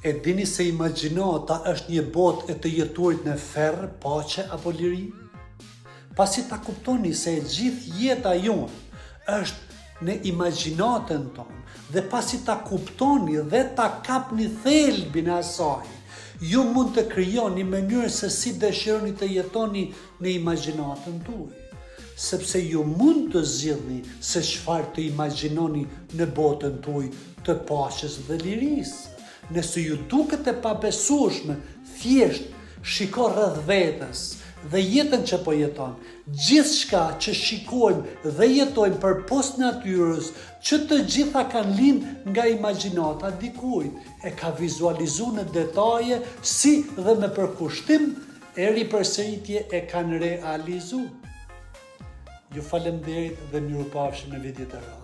E dini se imagjinata është një botë e të jetuarit në ferr, paqe apo liri? Pasi ta kuptoni se gjithë jeta jonë është në imagjinatën tonë, dhe pasi ta kuptoni dhe ta kapni thelbin e asaj, ju mund të krijoni mënyrë se si dëshironi të jetoni në imagjinatën tuaj. Sepse ju mund të zgjidhni se çfarë të imagjinoni në botën tuaj të paqes dhe lirisë. Nëse ju duket e pabesueshme, thjesht shiko rreth vetes dhe jetën që po jeton. Gjithçka që shikojmë dhe jetojmë përpost natyrës, që të gjitha kanë lind nga imagjinata dikujt, e ka vizualizuar në detaje si dhe me përkushtim e ripërsëritje e kanë realizuar. Ju falenderit dhe mirupafshim në video të radhës.